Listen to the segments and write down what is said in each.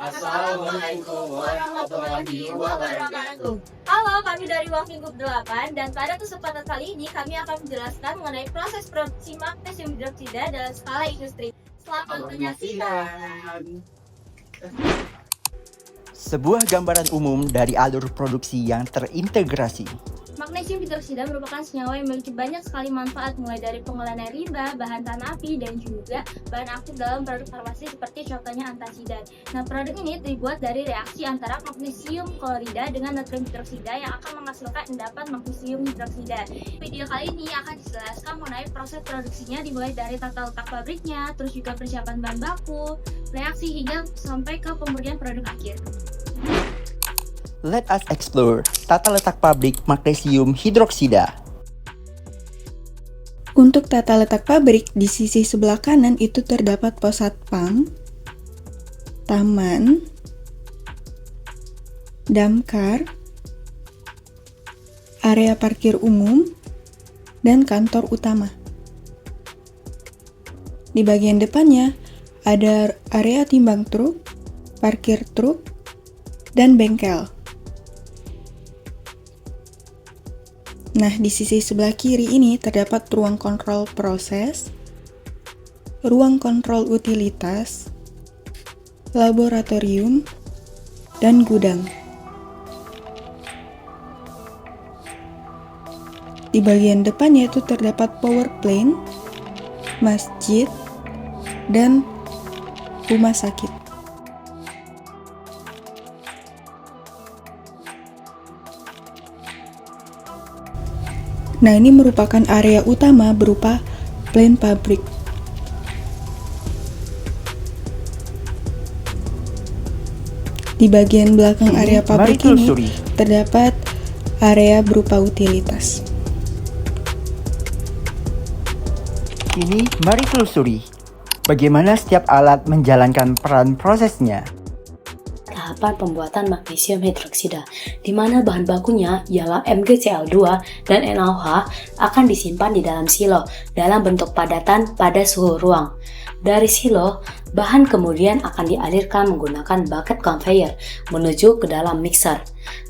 Assalamualaikum warahmatullahi wabarakatuh. Halo, kami dari Walking Group 8 dan pada kesempatan kali ini kami akan menjelaskan mengenai proses produksi magnesium hidroksida dalam skala industri. Selamat menyaksikan. Sebuah gambaran umum dari alur produksi yang terintegrasi. Magnesium hidroksida merupakan senyawa yang memiliki banyak sekali manfaat, mulai dari pengolahan air limbah, bahan tanah api, dan juga bahan aktif dalam produk farmasi seperti contohnya antasidan. Nah, produk ini dibuat dari reaksi antara magnesium klorida dengan natrium hidroksida yang akan menghasilkan endapan magnesium hidroksida. Video kali ini akan dijelaskan mengenai proses produksinya, dimulai dari tata letak pabriknya, terus juga persiapan bahan baku, reaksi hingga sampai ke pemurnian produk akhir. Let us explore tata letak pabrik magnesium hidroksida. Untuk tata letak pabrik, di sisi sebelah kanan itu terdapat pos satpam, taman, damkar, area parkir umum, dan kantor utama. Di bagian depannya ada area timbang truk, parkir truk, dan bengkel. Nah, di sisi sebelah kiri ini terdapat ruang kontrol proses, ruang kontrol utilitas, laboratorium, dan gudang. Di bagian depannya itu terdapat power plant, masjid, dan rumah sakit. Nah, ini merupakan area utama berupa plant pabrik. Di bagian belakang area pabrik ini terdapat area berupa utilitas. Kini mari telusuri bagaimana setiap alat menjalankan peran prosesnya. Tahapan pembuatan magnesium hidroksida, di mana bahan bakunya ialah MgCl2 dan NaOH akan disimpan di dalam silo dalam bentuk padatan pada suhu ruang. Dari silo, bahan kemudian akan dialirkan menggunakan bucket conveyor menuju ke dalam mixer.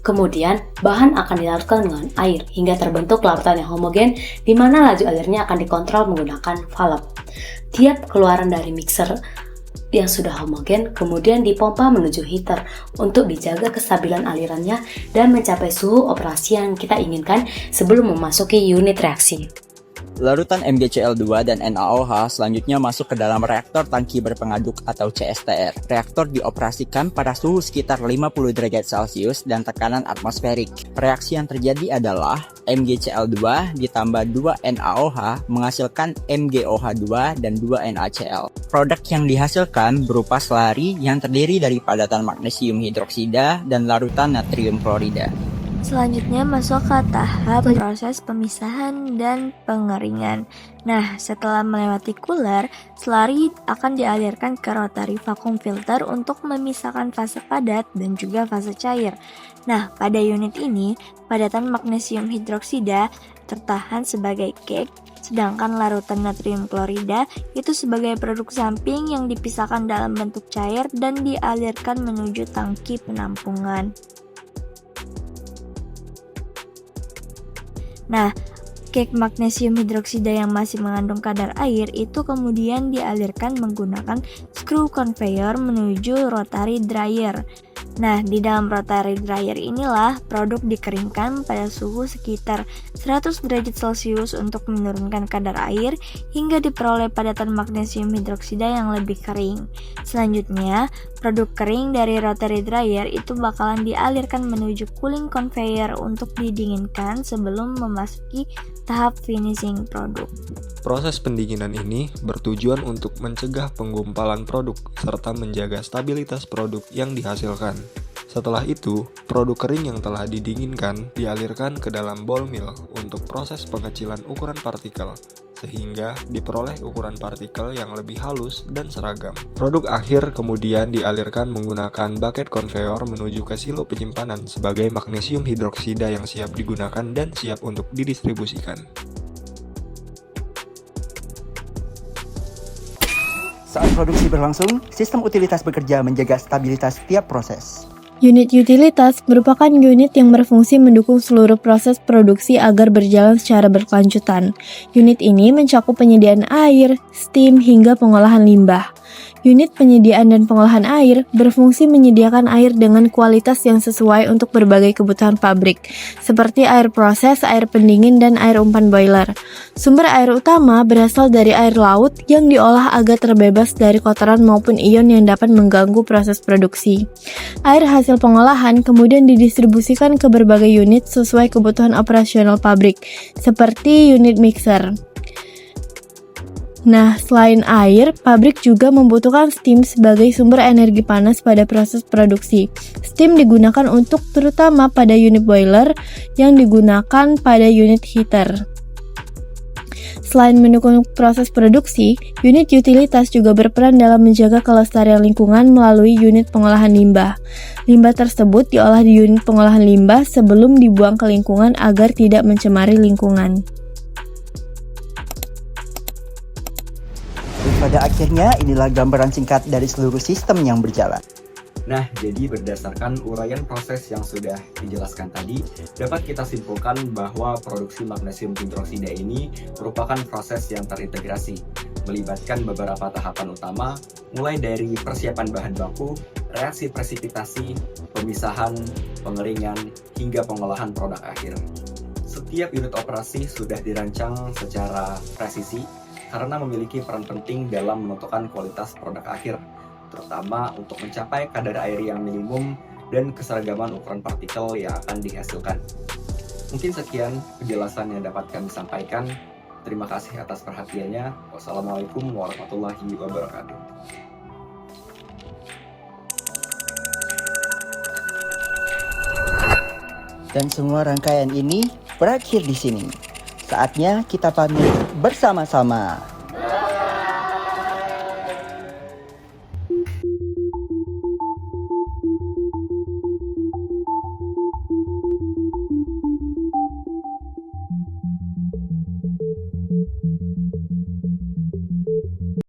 Kemudian, bahan akan dilarutkan dengan air hingga terbentuk larutan yang homogen, di mana laju alirnya akan dikontrol menggunakan valve. Tiap keluaran dari mixer yang sudah homogen kemudian dipompa menuju heater untuk dijaga kestabilan alirannya dan mencapai suhu operasi yang kita inginkan sebelum memasuki unit reaksi. Larutan MgCl2 dan NaOH selanjutnya masuk ke dalam reaktor tangki berpengaduk atau CSTR. Reaktor dioperasikan pada suhu sekitar 50 derajat Celcius dan tekanan atmosferik. Reaksi yang terjadi adalah MgCl2 ditambah 2 NaOH menghasilkan MgOH2 dan 2 NaCl. Produk yang dihasilkan berupa slari yang terdiri dari padatan magnesium hidroksida dan larutan natrium klorida. Selanjutnya masuk ke tahap proses pemisahan dan pengeringan. Nah, setelah melewati cooler, slari akan dialirkan ke rotary vacuum filter untuk memisahkan fase padat dan juga fase cair. Nah, pada unit ini, padatan magnesium hidroksida tertahan sebagai cake, sedangkan larutan natrium klorida itu sebagai produk samping yang dipisahkan dalam bentuk cair dan dialirkan menuju tangki penampungan. Nah, cake magnesium hidroksida yang masih mengandung kadar air itu kemudian dialirkan menggunakan screw conveyor menuju rotary dryer. Nah, di dalam rotary dryer inilah produk dikeringkan pada suhu sekitar 100 derajat Celcius untuk menurunkan kadar air hingga diperoleh padatan magnesium hidroksida yang lebih kering. Selanjutnya, produk kering dari rotary dryer itu bakalan dialirkan menuju cooling conveyor untuk didinginkan sebelum memasuki tahap finishing produk. Proses pendinginan ini bertujuan untuk mencegah penggumpalan produk serta menjaga stabilitas produk yang dihasilkan. Setelah itu, produk kering yang telah didinginkan dialirkan ke dalam ball mill untuk proses pengecilan ukuran partikel, sehingga diperoleh ukuran partikel yang lebih halus dan seragam. Produk akhir kemudian dialirkan menggunakan bucket conveyor menuju ke silo penyimpanan sebagai magnesium hidroksida yang siap digunakan dan siap untuk didistribusikan. Saat produksi berlangsung, sistem utilitas bekerja menjaga stabilitas setiap proses. Unit utilitas merupakan unit yang berfungsi mendukung seluruh proses produksi agar berjalan secara berkelanjutan. Unit ini mencakup penyediaan air, steam, hingga pengolahan limbah. Unit penyediaan dan pengolahan air berfungsi menyediakan air dengan kualitas yang sesuai untuk berbagai kebutuhan pabrik, seperti air proses, air pendingin, dan air umpan boiler. Sumber air utama berasal dari air laut yang diolah agar terbebas dari kotoran maupun ion yang dapat mengganggu proses produksi. Air hasil pengolahan kemudian didistribusikan ke berbagai unit sesuai kebutuhan operasional pabrik, seperti unit mixer. Nah, selain air, pabrik juga membutuhkan steam sebagai sumber energi panas pada proses produksi. Steam digunakan untuk terutama pada unit boiler yang digunakan pada unit heater. Selain mendukung proses produksi, unit utilitas juga berperan dalam menjaga kelestarian lingkungan melalui unit pengolahan limbah. Limbah tersebut diolah di unit pengolahan limbah sebelum dibuang ke lingkungan agar tidak mencemari lingkungan. Pada akhirnya, inilah gambaran singkat dari seluruh sistem yang berjalan. Nah, jadi berdasarkan uraian proses yang sudah dijelaskan tadi, dapat kita simpulkan bahwa produksi magnesium hidroksida ini merupakan proses yang terintegrasi, melibatkan beberapa tahapan utama, mulai dari persiapan bahan baku, reaksi presipitasi, pemisahan, pengeringan, hingga pengolahan produk akhir. Setiap unit operasi sudah dirancang secara presisi, karena memiliki peran penting dalam menentukan kualitas produk akhir, terutama untuk mencapai kadar air yang minimum dan keseragaman ukuran partikel yang akan dihasilkan. Mungkin sekian penjelasan yang dapat kami sampaikan. Terima kasih atas perhatiannya. Wassalamualaikum warahmatullahi wabarakatuh. Dan semua rangkaian ini berakhir di sini. Saatnya kita pamit bersama-sama.